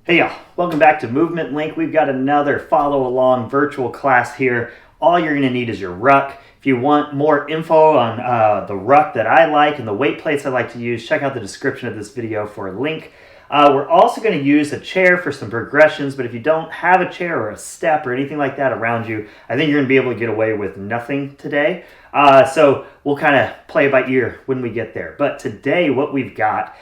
Hey y'all, welcome back to Movement Link. We've got another follow along virtual class here. All you're gonna need is your ruck. If you want more info on the ruck that I like and the weight plates I like to use, check out the description of this video for a link. We're also gonna use a chair for some progressions, but if you don't have a chair or a step or anything like that around you, I think you're gonna be able to get away with nothing today. So we'll kind of play it by ear when we get there. But today what we've got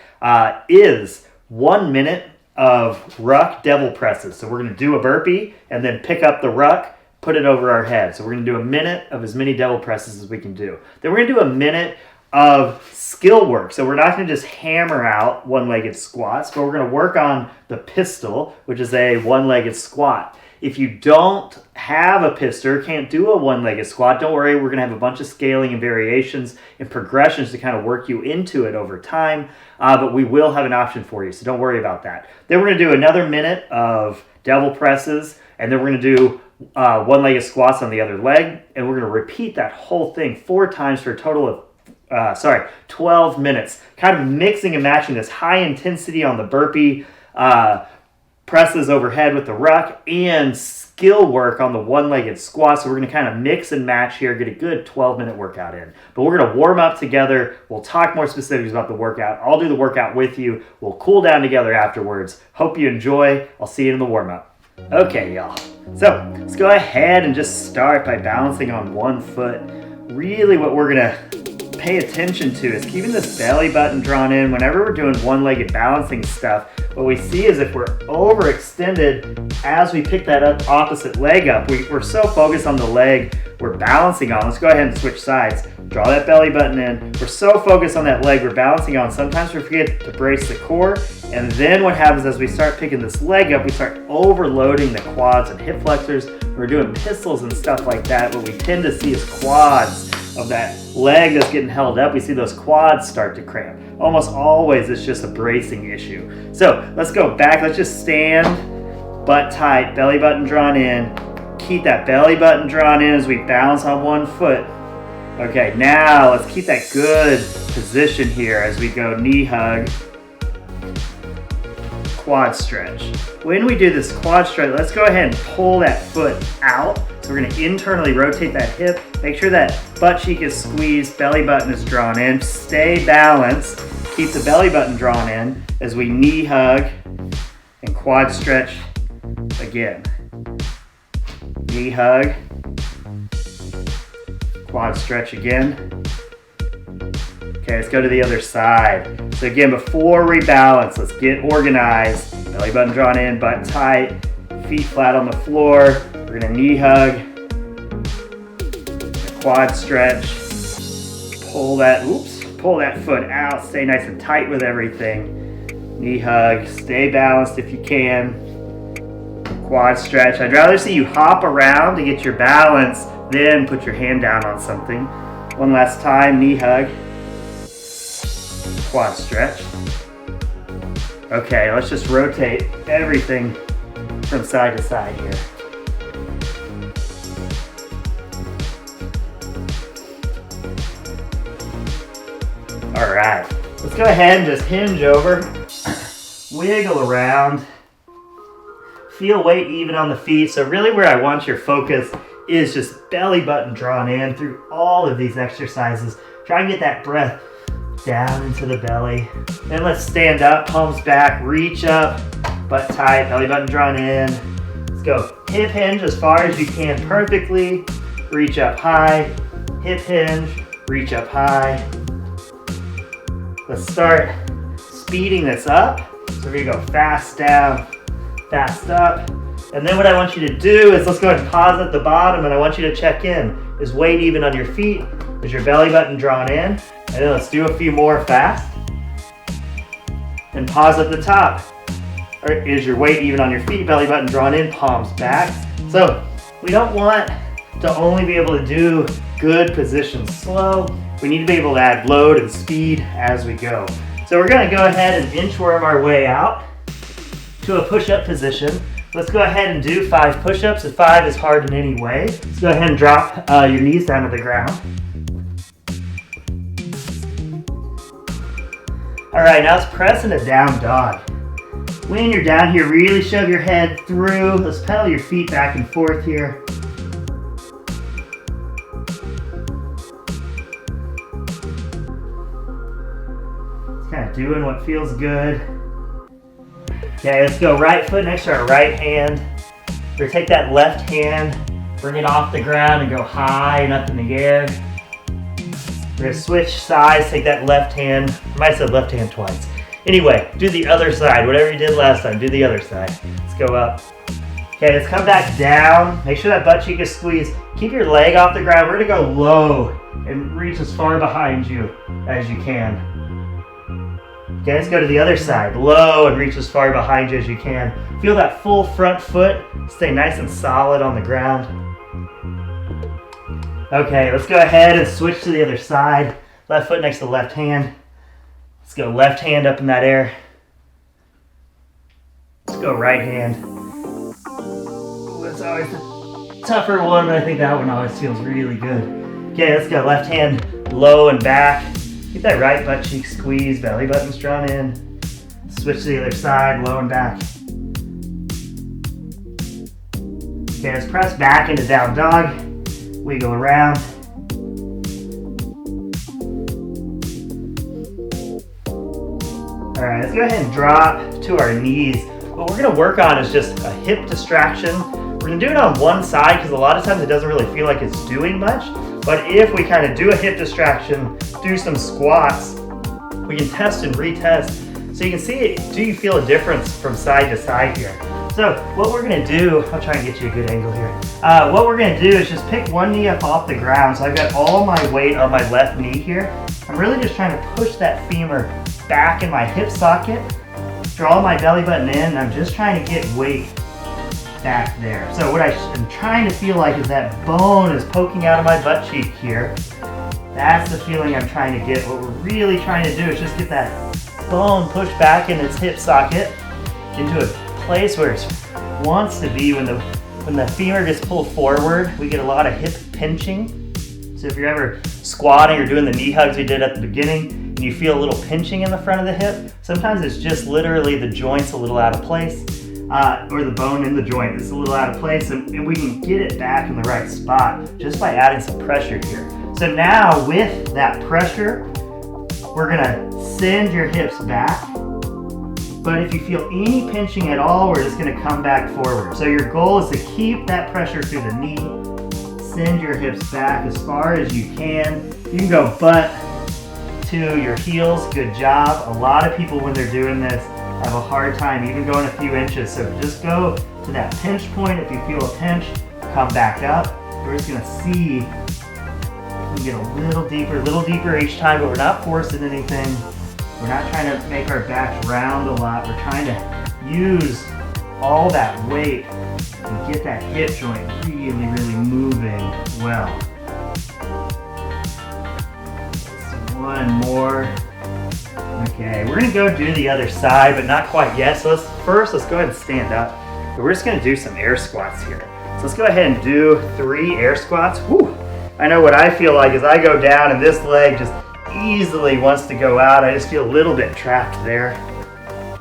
is 1 minute of ruck devil presses. So we're going to do a burpee and then pick up the ruck, put it over our head. So we're going to do a minute of as many devil presses as we can do. Then we're going to do a minute of skill work. So we're not going to just hammer out one-legged squats, but we're going to work on the pistol, which is a one-legged squat. If you don't have a pistol, can't do a one-legged squat, don't worry, we're going to have a bunch of scaling and variations and progressions to kind of work you into it over time, but we will have an option for you, so don't worry about that. Then we're going to do another minute of devil presses, and then we're going to do one-legged squats on the other leg, and we're going to repeat that whole thing 4 times for a total of 12 minutes, kind of mixing and matching this high intensity on the burpee, presses overhead with the ruck, and skill work on the one-legged squat. So we're going to kind of mix and match here, get a good 12-minute workout in. But we're going to warm up together. We'll talk more specifics about the workout. I'll do the workout with you. We'll cool down together afterwards. Hope you enjoy. I'll see you in the warm-up. Okay, y'all. So let's go ahead and just start by balancing on one foot. Really what we're going to pay attention to is keeping this belly button drawn in. Whenever we're doing one-legged balancing stuff, what we see is if we're overextended as we pick that up opposite leg up, we're so focused on the leg we're balancing on. Let's go ahead and switch sides. Draw that belly button in. We're so focused on that leg we're balancing on, sometimes we forget to brace the core, and then what happens as we start picking this leg up, we start overloading the quads and hip flexors. We're doing pistols and stuff like that. What we tend to see is quads of that leg that's getting held up. We see those quads start to cramp. Almost always it's just a bracing issue. So let's go back. Let's just stand, butt tight, belly button drawn in. Keep that belly button drawn in as we balance on one foot. Okay, now let's keep that good position here as we go knee hug, quad stretch. When we do this quad stretch, let's go ahead and pull that foot out. So we're going to internally rotate that hip. Make sure that butt cheek is squeezed, belly button is drawn in. Stay balanced. Keep the belly button drawn in as we knee hug and quad stretch again. Knee hug, quad stretch again. Okay, let's go to the other side. So again, before we balance, let's get organized. Belly button drawn in, butt tight, feet flat on the floor. We're gonna knee hug, quad stretch, pull that foot out, stay nice and tight with everything. Knee hug, stay balanced if you can. Quad stretch. I'd rather see you hop around to get your balance, then put your hand down on something. One last time, knee hug, quad stretch. Okay, let's just rotate everything from side to side here. All right, let's go ahead and just hinge over, wiggle around, feel weight even on the feet. So really where I want your focus is just belly button drawn in through all of these exercises. Try and get that breath down into the belly. Then let's stand up, palms back, reach up, butt tight, belly button drawn in. Let's go hip hinge as far as you can perfectly. Reach up high, hip hinge, reach up high. Let's start speeding this up. So we're gonna go fast down, fast up. And then what I want you to do is let's go ahead and pause at the bottom, and I want you to check in. Is weight even on your feet? Is your belly button drawn in? And then let's do a few more fast. And pause at the top. Or is your weight even on your feet? Belly button drawn in, palms back. So we don't want to only be able to do good positions slow. We need to be able to add load and speed as we go. So we're gonna go ahead and inchworm our way out to a push-up position. Let's go ahead and do 5 push-ups. If 5 is hard in any way, let's go ahead and drop your knees down to the ground. All right, now let's press into down dog. When you're down here, really shove your head through. Let's pedal your feet back and forth here. Just kind of doing what feels good. Okay, let's go right foot next to our right hand. We're gonna take that left hand, bring it off the ground and go high and up in the air. We're gonna switch sides, take that left hand. I might have said left hand twice. Anyway, do the other side. Whatever you did last time, do the other side. Let's go up. Okay, let's come back down. Make sure that butt cheek is squeezed. Keep your leg off the ground. We're gonna go low and reach as far behind you as you can. Okay, let's go to the other side. Low and reach as far behind you as you can. Feel that full front foot. Stay nice and solid on the ground. Okay, let's go ahead and switch to the other side. Left foot next to left hand. Let's go left hand up in that air. Let's go right hand. Ooh, it's always the tougher one, but I think that one always feels really good. Okay, let's go left hand low and back. Get that right butt cheek squeezed, belly button's drawn in. Switch to the other side, low and back. Okay, let's press back into down dog. Wiggle around. All right, let's go ahead and drop to our knees. What we're gonna work on is just a hip distraction. We're gonna do it on one side because a lot of times it doesn't really feel like it's doing much. But if we kind of do a hip distraction, do some squats, we can test and retest. So you can see, do you feel a difference from side to side here? So what we're gonna do, I'll try and get you a good angle here. What we're gonna do is just pick one knee up off the ground. So I've got all my weight on my left knee here. I'm really just trying to push that femur back in my hip socket, draw my belly button in, and I'm just trying to get weight back there. So what I'm trying to feel like is that bone is poking out of my butt cheek here. That's the feeling I'm trying to get. What we're really trying to do is just get that bone pushed back in its hip socket into a place where it wants to be. When the femur gets pulled forward, we get a lot of hip pinching. So if you're ever squatting or doing the knee hugs we did at the beginning, and you feel a little pinching in the front of the hip, sometimes it's just literally the joint's a little out of place. Or the bone in the joint is a little out of place, and we can get it back in the right spot just by adding some pressure here. So now with that pressure, we're gonna send your hips back, but if you feel any pinching at all, we're just gonna come back forward. So your goal is to keep that pressure through the knee, send your hips back as far as you can. You can go butt to your heels, good job. A lot of people when they're doing this have a hard time even going a few inches. So just go to that pinch point. If you feel a pinch, come back up. We're just gonna see if we can get a little deeper each time, but we're not forcing anything. We're not trying to make our backs round a lot. We're trying to use all that weight and get that hip joint really, really moving well. One more. Okay, we're gonna go do the other side, but not quite yet. So let's go ahead and stand up. We're just gonna do some air squats here. So let's go ahead and do 3 air squats. Whew. I know what I feel like is I go down and this leg just easily wants to go out. I just feel a little bit trapped there.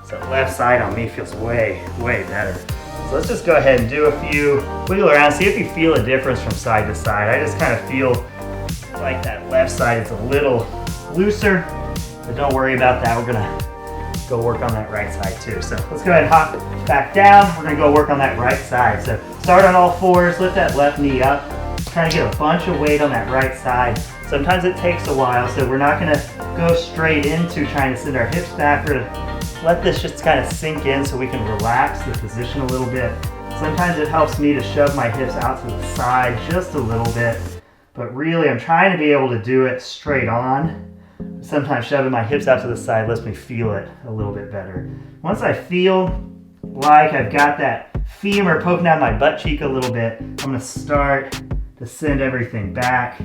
So left side on me feels way, way better. So let's just go ahead and do a few, wiggle around, see if you feel a difference from side to side. I just kind of feel like that left side is a little looser. But don't worry about that. We're gonna go work on that right side too. So let's go ahead and hop back down. We're gonna go work on that right side. So start on all fours, lift that left knee up. Try to get a bunch of weight on that right side. Sometimes it takes a while, so we're not gonna go straight into trying to send our hips back. We're gonna let this just kind of sink in so we can relax the position a little bit. Sometimes it helps me to shove my hips out to the side just a little bit, but really I'm trying to be able to do it straight on. Sometimes shoving my hips out to the side lets me feel it a little bit better. Once I feel like I've got that femur poking out my butt cheek a little bit, I'm gonna start to send everything back.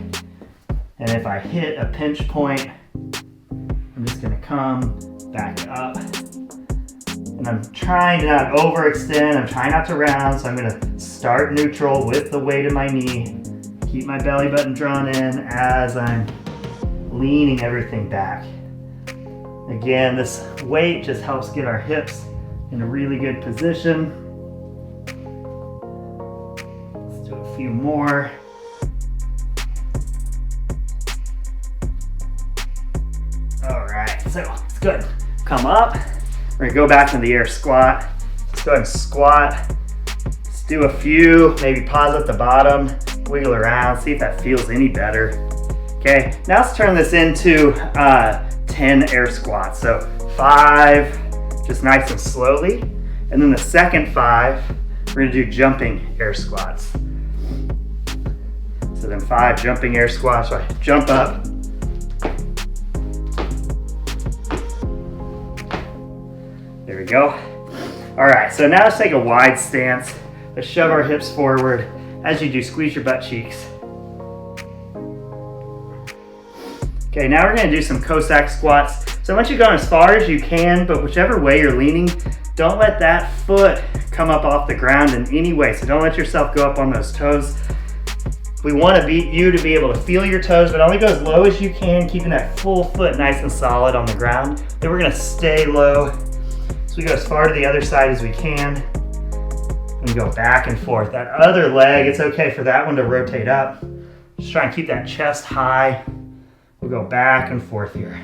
And if I hit a pinch point, I'm just gonna come back up. And I'm trying to not overextend, I'm trying not to round, so I'm gonna start neutral with the weight of my knee. Keep my belly button drawn in as I'm leaning everything back. Again, this weight just helps get our hips in a really good position. Let's do a few more. All right, so it's good. Come up. We're gonna go back to the air squat. Let's go ahead and squat. Let's do a few, maybe pause at the bottom, wiggle around, see if that feels any better. Okay, now let's turn this into 10 air squats. So 5, just nice and slowly. And then the second 5, we're gonna do jumping air squats. So then 5 jumping air squats, so I jump up. There we go. All right, so now let's take a wide stance. Let's shove our hips forward. As you do, squeeze your butt cheeks. Okay, now we're gonna do some Cossack squats. So I want you to go as far as you can, but whichever way you're leaning, don't let that foot come up off the ground in any way. So don't let yourself go up on those toes. We want you to be able to feel your toes, but only go as low as you can, keeping that full foot nice and solid on the ground. Then we're gonna stay low. So we go as far to the other side as we can. And go back and forth. That other leg, it's okay for that one to rotate up. Just try and keep that chest high. We'll go back and forth here.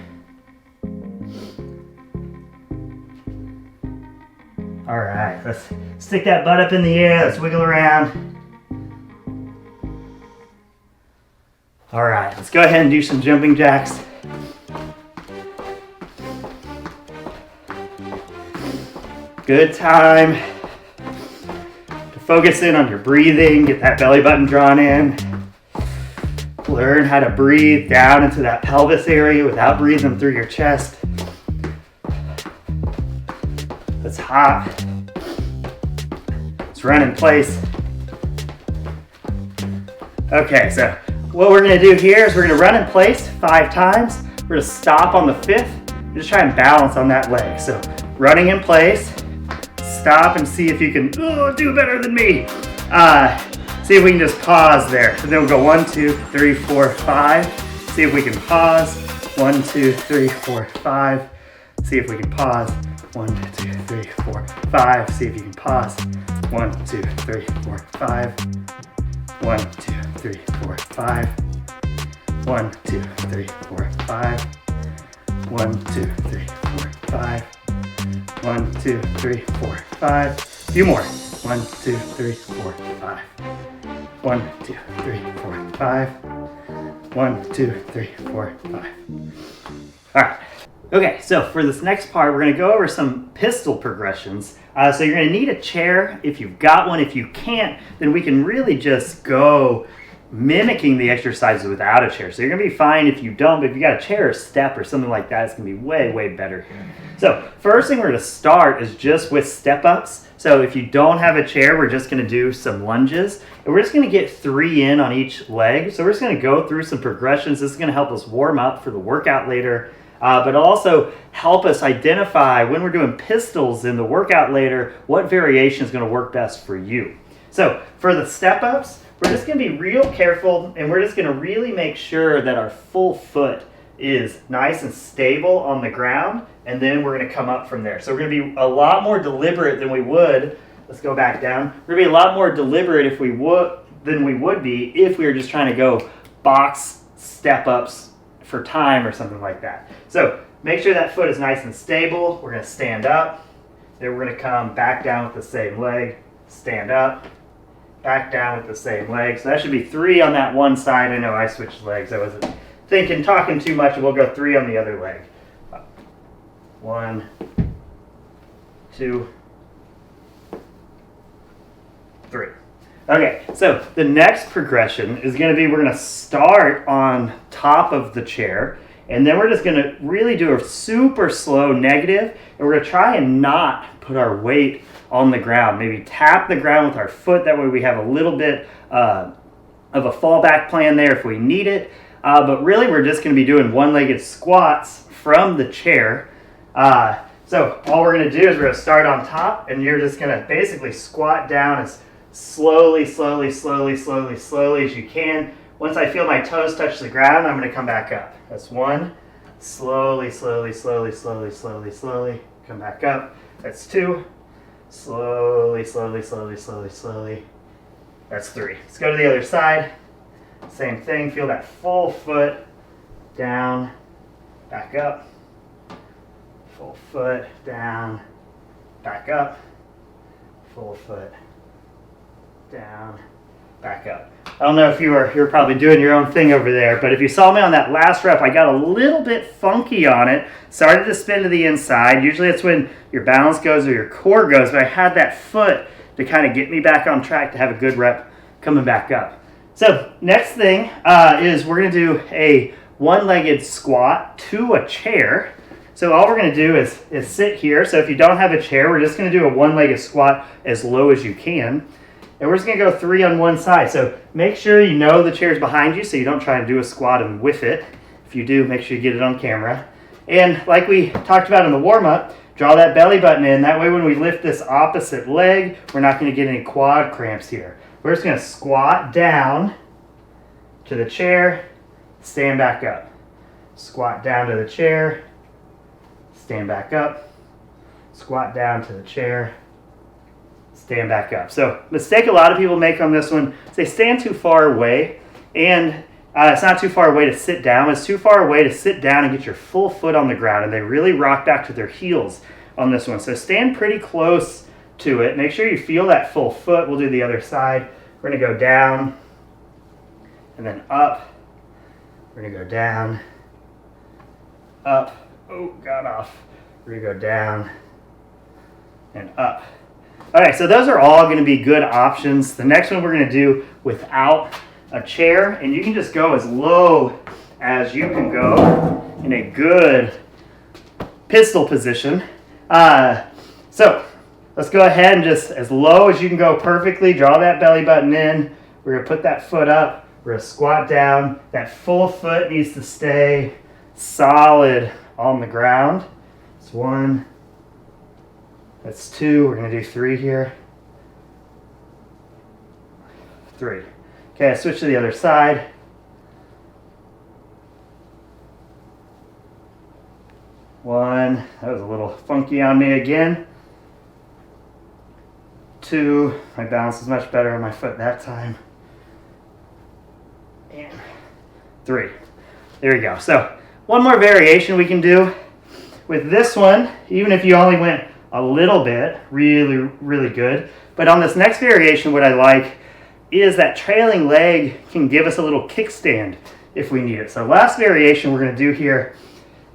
All right, let's stick that butt up in the air. Let's wiggle around. All right, let's go ahead and do some jumping jacks. Good time to focus in on your breathing, get that belly button drawn in. Learn how to breathe down into that pelvis area without breathing through your chest. It's hot. Let's run in place. Okay, so what we're gonna do here is we're gonna run in place 5 times. We're gonna stop on the 5th. Just try and balance on that leg. So running in place, stop and see if you can do better than me. See if we can just pause there. So then we'll go 1, 2, 3, 4, 5. See if we can pause. 1, 2, 3, 4, 5. See if we can pause. 1, 2, 3, 4, 5. See if you can pause. 1, 2, 3, 4, 5. 1, 2, 3, 4, 5. 1, 2, 3, 4, 5. 1, 2, 3, 4, 5. 1, 2, 3, 4, 5. A few more. 1, 2, 3, 4, 5. 1, 2, 3, 4, 5. 1, 2, 3, 4, 5. All right. Okay, so for this next part, we're gonna go over some pistol progressions. So you're gonna need a chair if you've got one. If you can't, then we can really just go mimicking the exercises without a chair. So you're gonna be fine if you don't, but if you got a chair or step or something like that, it's gonna be way, way better here. So first thing we're gonna start is just with step ups. So if you don't have a chair, we're just gonna do some lunges. And we're just gonna get 3 in on each leg. So we're just gonna go through some progressions. This is gonna help us warm up for the workout later, but also help us identify when we're doing pistols in the workout later, what variation is gonna work best for you. So for the step ups, we're just gonna be real careful and we're just gonna really make sure that our full foot is nice and stable on the ground, and then we're gonna come up from there. So we're gonna be a lot more deliberate than we would. Let's go back down. We're gonna be a lot more deliberate than we would be if we were just trying to go box step ups for time or something like that. So make sure that foot is nice and stable. We're gonna stand up. Then we're gonna come back down with the same leg, stand up, back down with the same leg. So that should be 3 on that one side. I know I switched legs. I wasn't talking too much. We'll go 3 on the other leg. 1, 2, 3. Okay, so the next progression is going to be, we're going to start on top of the chair, and then we're just going to really do a super slow negative, and we're going to try and not put our weight on the ground. Maybe tap the ground with our foot. That way we have a little bit of a fallback plan there if we need it. But really we're just going to be doing one-legged squats from the chair. So all we're going to do is we're going to start on top, and you're just going to basically squat down as slowly as you can. Once I feel my toes touch the ground, I'm going to come back up. That's 1. Slowly. Come back up. That's 2. Slowly, slowly, slowly, slowly, slowly. That's 3. Let's go to the other side. Same thing, feel that full foot down, back up. Full foot down, back up. Full foot down, back up. I don't know if you're probably doing your own thing over there, but if you saw me on that last rep, I got a little bit funky on it. Started to spin to the inside. Usually it's when your balance goes or your core goes, but I had that foot to kind of get me back on track to have a good rep coming back up. So next thing is we're going to do a one-legged squat to a chair. So all we're going to do is sit here. So if you don't have a chair, we're just going to do a one-legged squat as low as you can. And we're just going to go 3 on one side. So make sure you know the chair's behind you so you don't try to do a squat and whiff it. If you do, make sure you get it on camera. And like we talked about in the warm-up, draw that belly button in. That way when we lift this opposite leg, we're not going to get any quad cramps here. We're just going to squat down to the chair, stand back up. Squat down to the chair, stand back up. Squat down to the chair, stand back up. So mistake a lot of people make on this one is they stand too far away, and it's not too far away to sit down. It's too far away to sit down and get your full foot on the ground, and they really rock back to their heels on this one. So stand pretty close to it. Make sure you feel that full foot. We'll do the other side. We're going to go down and then up. We're going to go down, up. Oh, got off. We're going to go down and up. All right, so those are all going to be good options. The next one we're going to do without a chair, and you can just go as low as you can go in a good pistol position. So let's go ahead and just as low as you can go perfectly. Draw that belly button in. We're going to put that foot up. We're going to squat down. That full foot needs to stay solid on the ground. That's 1. That's 2. We're going to do 3 here. 3. Okay, I switch to the other side. 1. That was a little funky on me again. 2. My balance is much better on my foot that time. And 3. There we go. So one more variation we can do with this one, even if you only went a little bit, really, really good. But on this next variation, what I like is that trailing leg can give us a little kickstand if we need it. So last variation we're going to do here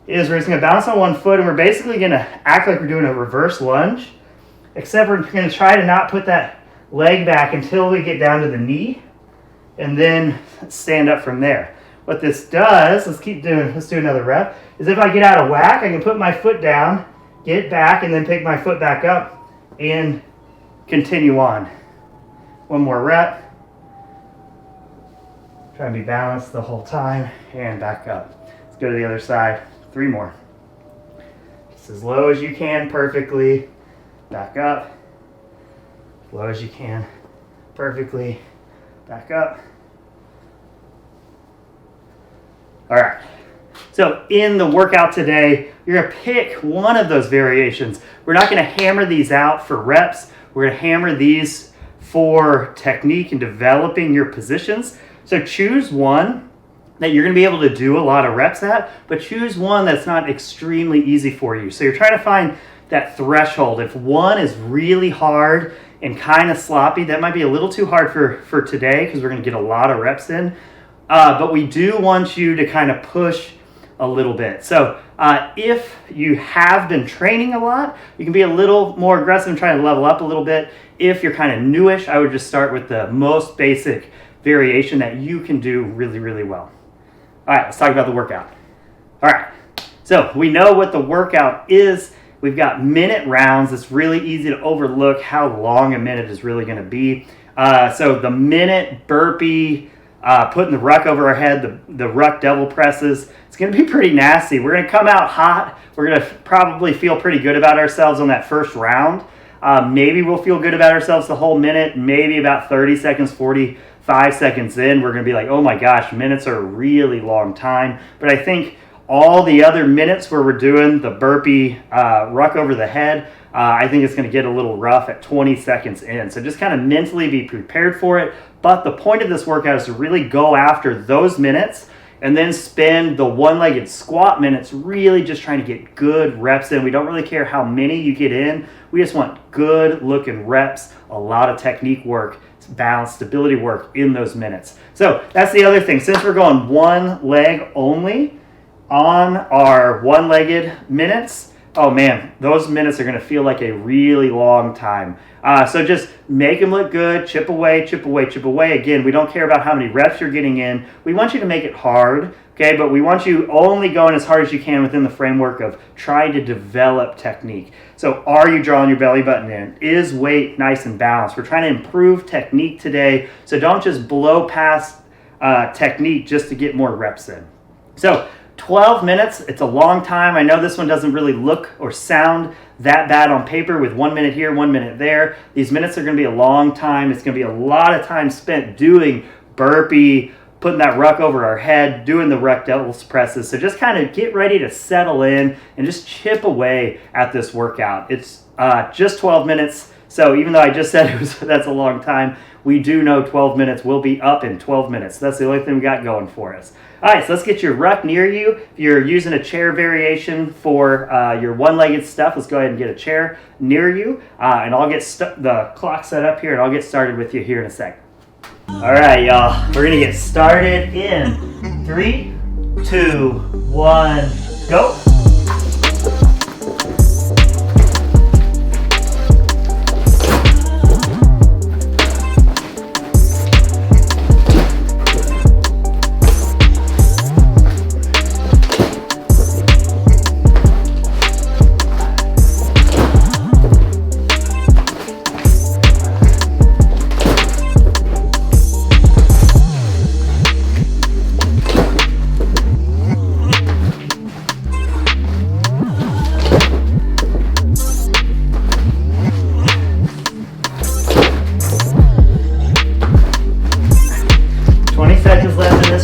is we're just going to bounce on one foot, and we're basically going to act like we're doing a reverse lunge, except we're going to try to not put that leg back until we get down to the knee, and then stand up from there. What this does, let's do another rep, is if I get out of whack, I can put my foot down, get back, and then pick my foot back up and continue on. One more rep. Try and be balanced the whole time, and back up. Let's go to the other side. 3 more. Just as low as you can perfectly. Back up. As low as you can perfectly. Back up. All right. So in the workout today, you're going to pick one of those variations. We're not going to hammer these out for reps. We're going to hammer these for technique and developing your positions. So choose one that you're going to be able to do a lot of reps at, but choose one that's not extremely easy for you. So you're trying to find that threshold. If one is really hard and kind of sloppy, that might be a little too hard for today because we're going to get a lot of reps in. But we do want you to kind of push a little bit. So if you have been training a lot, you can be a little more aggressive and try to level up a little bit. If you're kind of newish, I would just start with the most basic variation that you can do really, really well. All right, let's talk about the workout. All right, so we know what the workout is. We've got minute rounds. It's really easy to overlook how long a minute is really going to be. So the minute burpee, putting the ruck over our head, the ruck double presses, it's going to be pretty nasty. We're going to come out hot. We're going to probably feel pretty good about ourselves on that first round. Maybe we'll feel good about ourselves the whole minute. Maybe about 30 seconds, 45 seconds in, we're going to be like, oh my gosh, minutes are a really long time. But I think all the other minutes where we're doing the burpee ruck over the head, I think it's going to get a little rough at 20 seconds in. So just kind of mentally be prepared for it. But the point of this workout is to really go after those minutes and then spend the one-legged squat minutes really just trying to get good reps in. We don't really care how many you get in. We just want good looking reps, a lot of technique work, balance, stability work in those minutes. So that's the other thing. Since we're going one leg only on our one-legged minutes, oh man, those minutes are going to feel like a really long time. So just make them look good, chip away, chip away, chip away. Again, we don't care about how many reps you're getting in. We want you to make it hard, okay? But we want you only going as hard as you can within the framework of trying to develop technique. So are you drawing your belly button in? Is weight nice and balanced? We're trying to improve technique today, so don't just blow past technique just to get more reps in. So 12 minutes, it's a long time. I know this one doesn't really look or sound that bad on paper with 1 minute here, 1 minute there. These minutes are going to be a long time. It's going to be a lot of time spent doing burpee, putting that ruck over our head, doing the ruck devil's presses. So just kind of get ready to settle in and just chip away at this workout. It's just 12 minutes. So even though I just said that's a long time, we do know 12 minutes will be up in 12 minutes. That's the only thing we got going for us. All right, so let's get your ruck near you. If you're using a chair variation for your one-legged stuff, let's go ahead and get a chair near you. And I'll get the clock set up here, and I'll get started with you here in a sec. All right, y'all. We're going to get started in 3, 2, 1, go.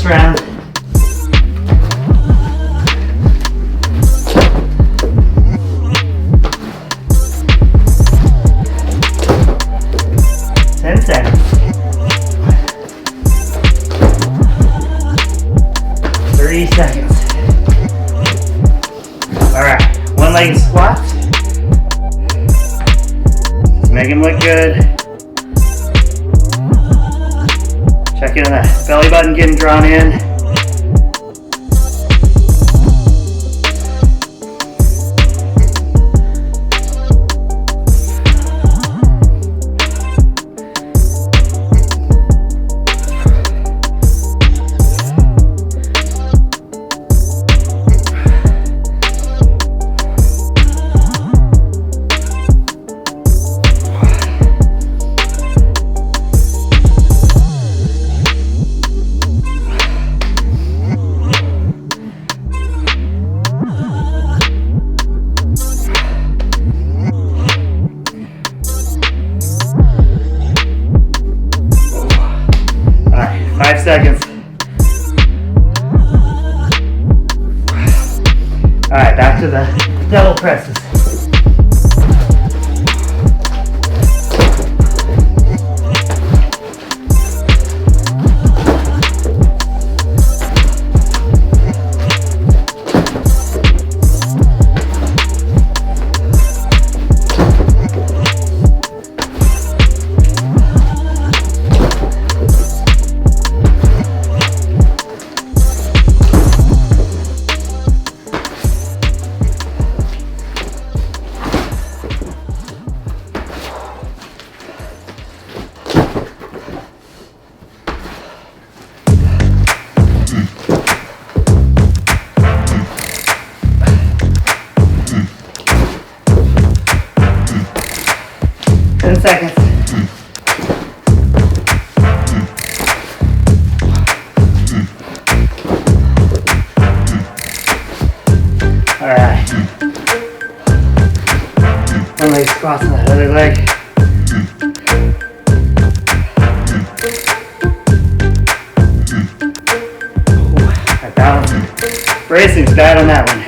Round. Seconds. 3 seconds. All right, one-legged squats. Just make them look good. Check in that belly button getting drawn in. Seconds. All right, back to the double presses. Seconds. All right. One leg squats on the other leg. Ooh, that balance Bracing's bad on that one.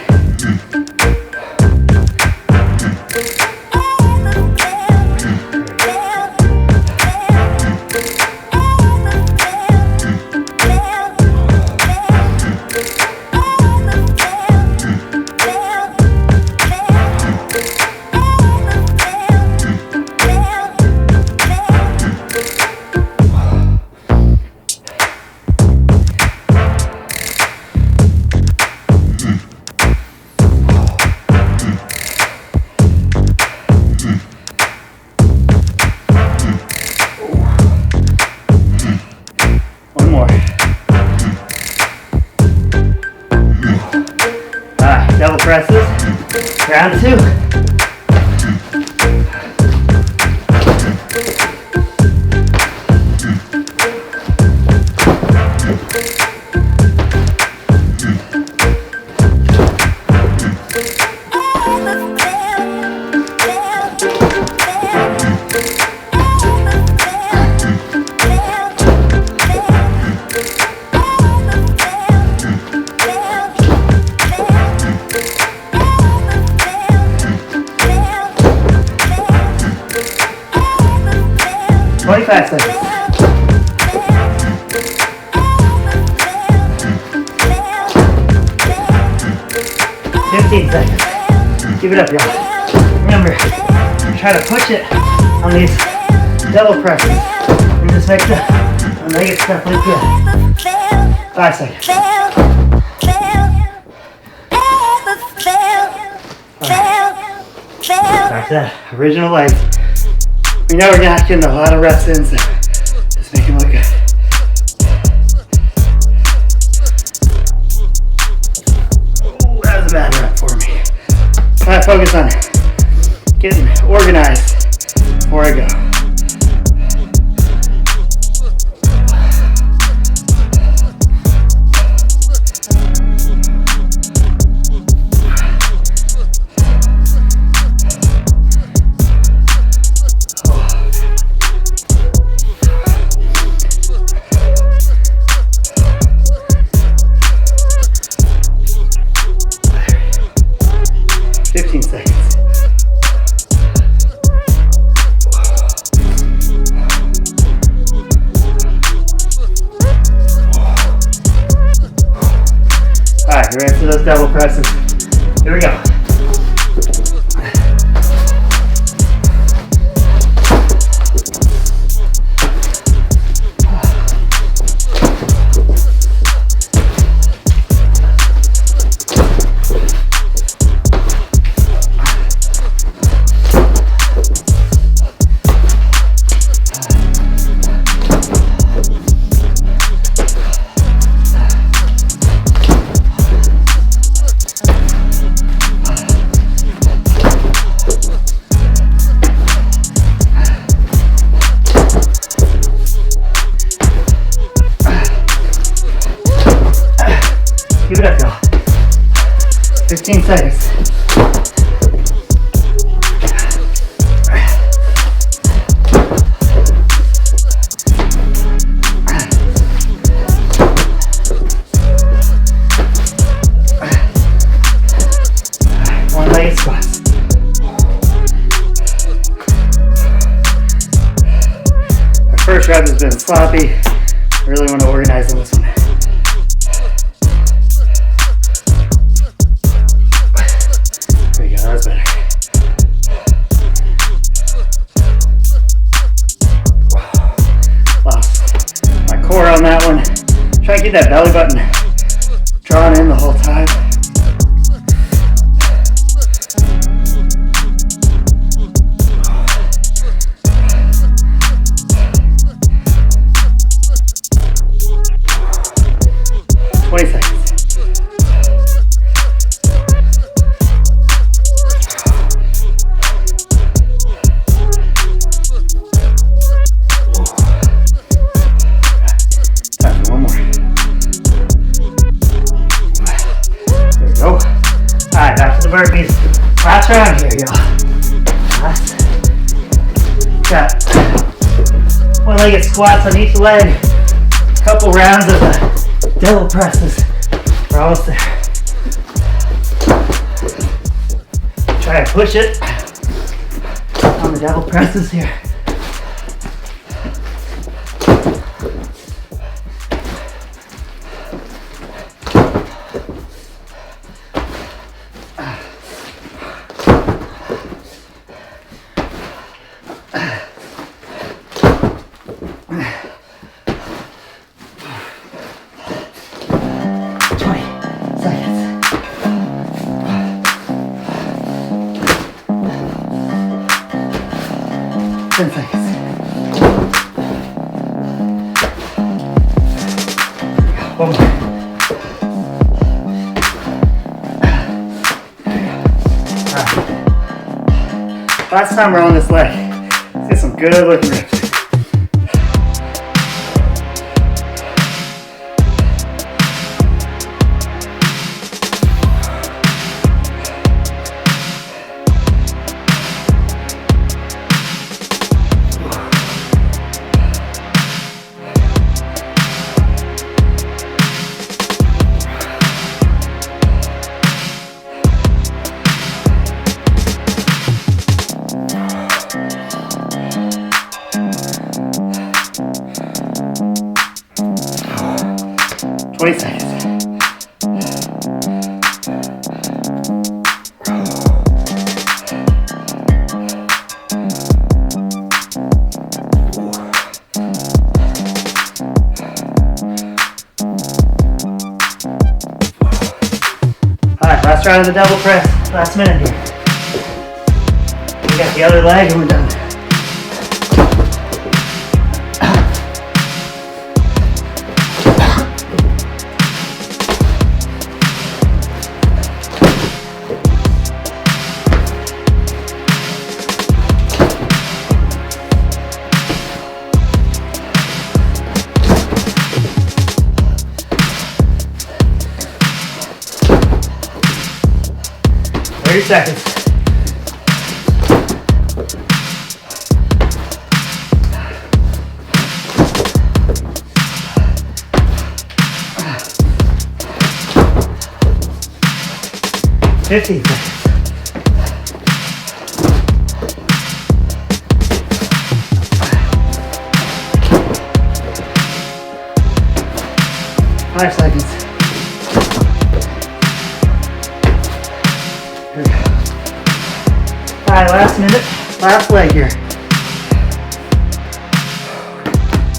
25 seconds. 15 seconds. Keep it up, y'all. Remember, try to push it on these double presses and just make the leg stuff look good. 5 seconds. Back to that original leg. We know we're not getting a lot of reps in, so just make them look good. Ooh, that was a bad rep for me. Try to focus on getting organized before I go. Ready for those double presses. Here we go. Keep it up, y'all. 15 seconds. One-legged squats. Our first rep has been sloppy. I really want to organize on this one. That's better. Lost my core on that one. Try to keep that belly button drawn in the whole time. Burpees. Last round here, y'all. Got one-legged squats on each leg. Couple rounds of the double presses. We're almost there. Try to push it on the double presses here. One more. Last time we're on this leg. Let's get some good looking reps. Last round of the double press, last minute here. We got the other leg and we're done. Seconds. $15 seconds. $5 seconds. Alright, last minute, last leg here.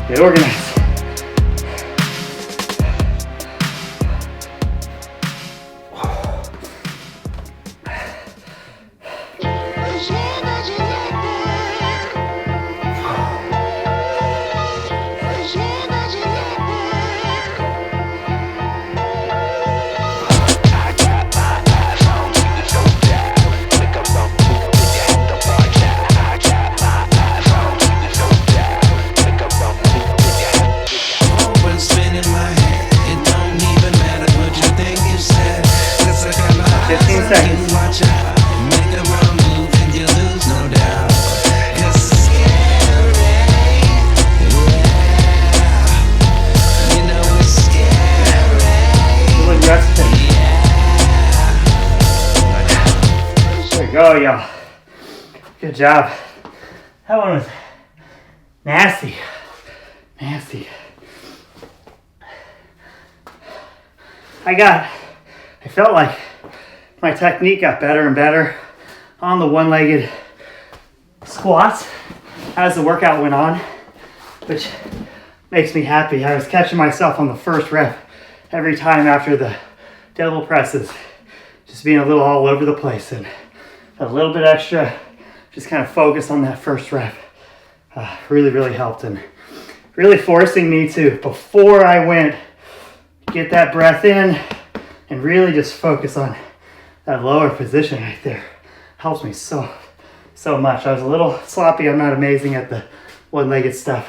Get organized. Go, y'all. Good job. That one was nasty. Nasty. I felt like my technique got better and better on the one-legged squats as the workout went on, which makes me happy. I was catching myself on the first rep every time after the double presses, just being a little all over the place, and a little bit extra, just kind of focus on that first rep. Really helped, and really forcing me to, before I went, get that breath in and really just focus on that lower position right there. Helps me so much. I was a little sloppy. I'm not amazing at the one-legged stuff,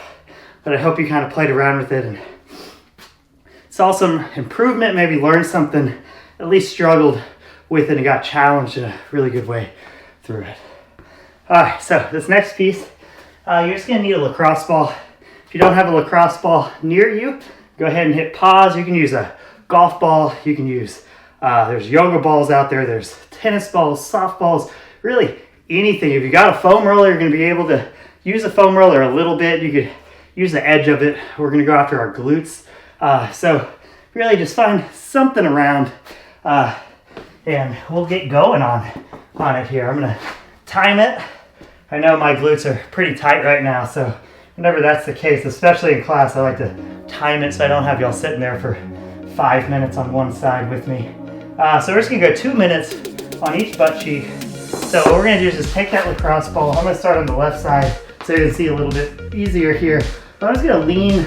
but I hope you kind of played around with it and saw some improvement, maybe learned something, at least struggled with it and got challenged in a really good way through it. All right, so this next piece, you're just gonna need a lacrosse ball. If you don't have a lacrosse ball near you, go ahead and hit pause. You can use a golf ball. You can use, there's yoga balls out there. There's tennis balls, softballs, really anything. If you got a foam roller, you're gonna be able to use a foam roller a little bit. You could use the edge of it. We're gonna go after our glutes. So really just find something around and we'll get going on it here. I'm gonna time it. I know my glutes are pretty tight right now, so whenever that's the case, especially in class, I like to time it so I don't have y'all sitting there for 5 minutes on one side with me. So we're just gonna go 2 minutes on each butt cheek. So what we're gonna do is just take that lacrosse ball. I'm gonna start on the left side so you can see a little bit easier here. I'm just gonna lean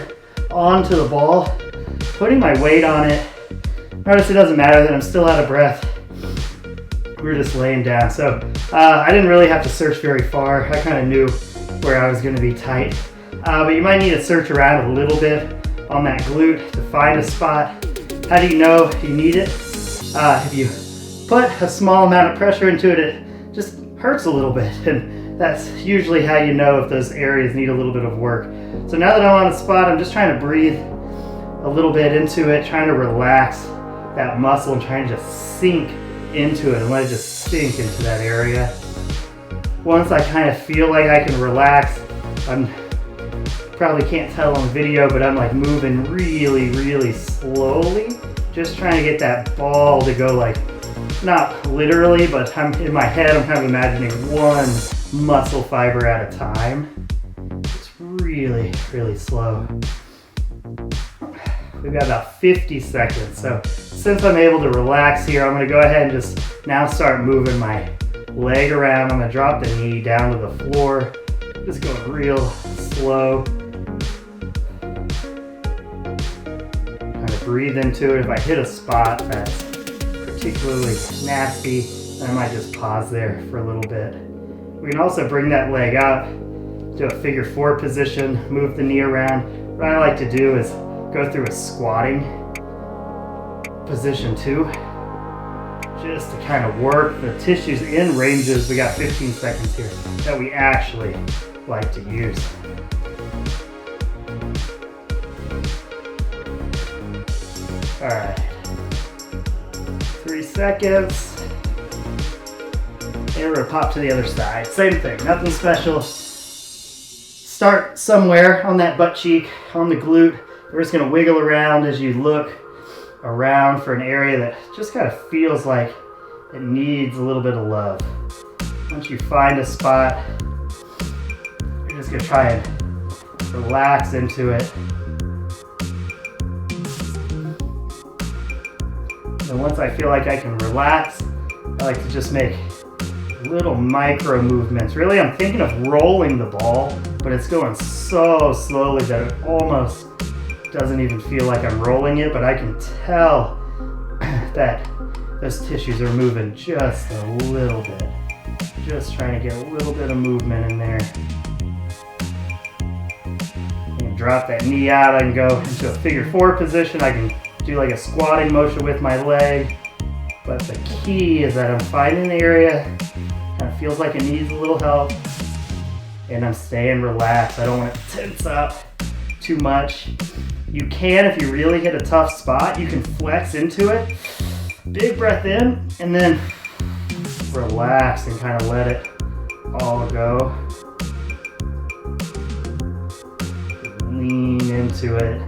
onto the ball, putting my weight on it. Notice it doesn't matter that I'm still out of breath. We're just laying down. So I didn't really have to search very far. I kind of knew where I was gonna be tight. But you might need to search around a little bit on that glute to find a spot. How do you know you need it? If you put a small amount of pressure into it, it just hurts a little bit. And that's usually how you know if those areas need a little bit of work. So now that I'm on a spot, I'm just trying to breathe a little bit into it, trying to relax that muscle and trying to just sink into it and let it just sink into that area. Once I kind of feel like I can relax, I'm probably can't tell on video, but I'm like moving really, really slowly, just trying to get that ball to go like, not literally, but I'm in my head, I'm kind of imagining one muscle fiber at a time. It's really, really slow. We've got about 50 seconds. So since I'm able to relax here, I'm gonna go ahead and just now start moving my leg around. I'm gonna drop the knee down to the floor. Just going real slow. Kind of breathe into it. If I hit a spot that's particularly nasty, I might just pause there for a little bit. We can also bring that leg out to a figure 4 position, move the knee around. What I like to do is go through a squatting position too, just to kind of work the tissues in ranges. We got 15 seconds here that we actually like to use. All right, 3 seconds. And we're gonna pop to the other side. Same thing, nothing special. Start somewhere on that butt cheek, on the glute. We're just gonna wiggle around as you look around for an area that just kind of feels like it needs a little bit of love. Once you find a spot, you're just gonna try and relax into it. And once I feel like I can relax, I like to just make little micro movements. Really, I'm thinking of rolling the ball, but it's going so slowly that it almost doesn't even feel like I'm rolling it, but I can tell that those tissues are moving just a little bit. Just trying to get a little bit of movement in there. And drop that knee out. I can go into a figure 4 position. I can do like a squatting motion with my leg. But the key is that I'm finding the area, kind of feels like it needs a little help, and I'm staying relaxed. I don't want to tense up too much. You can, if you really hit a tough spot, you can flex into it. Big breath in, and then relax and kind of let it all go. Lean into it.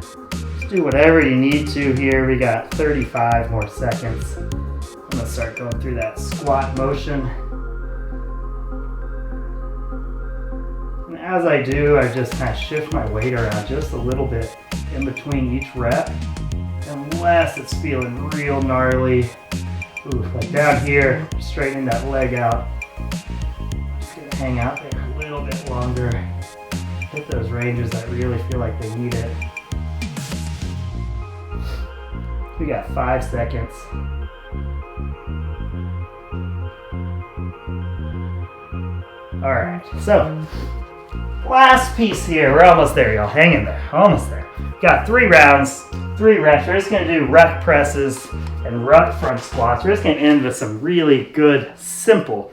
Just do whatever you need to here. We got 35 more seconds. I'm gonna start going through that squat motion. And as I do, I just kind of shift my weight around just a little bit in between each rep, unless it's feeling real gnarly. Ooh, like down here, straightening that leg out. Just gonna hang out there a little bit longer. Hit those ranges that really feel like they need it. We got 5 seconds. All right, so last piece here. We're almost there, y'all. Hang in there, almost there. Got 3 rounds, 3 reps. We're just gonna do ruck presses and ruck front squats. We're just gonna end with some really good, simple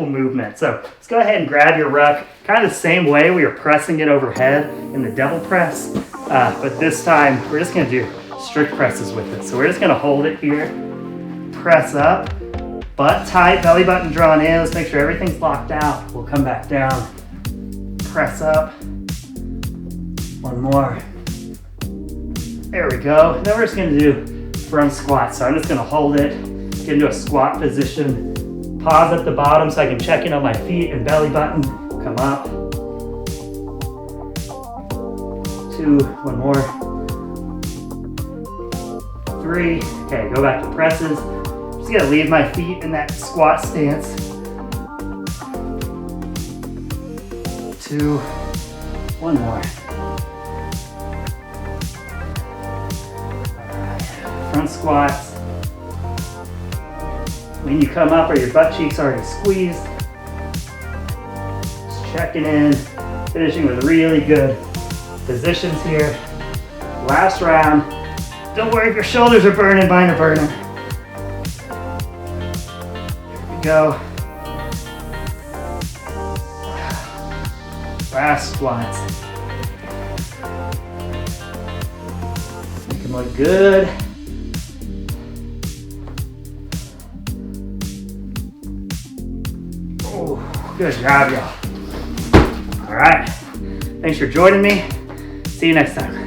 movement. So let's go ahead and grab your ruck, kind of the same way we were pressing it overhead in the devil press, but this time we're just gonna do strict presses with it. So we're just gonna hold it here, press up, Butt tight, belly button drawn in. Let's make sure everything's locked out. We'll come back down. Press up. One more. There we go. Now we're just gonna do front squat. So I'm just gonna hold it, get into a squat position. Pause at the bottom so I can check in on my feet and belly button. Come up. 2, one more. 3, okay, go back to presses. Just gonna leave my feet in that squat stance. 2, one more. Front squats. When you come up, are your butt cheeks already squeezed? Just checking in, finishing with really good positions here. Last round. Don't worry if your shoulders are burning, mine are burning. Here we go. Last squats. Make them look good. Good job, y'all. All right. Thanks for joining me. See you next time.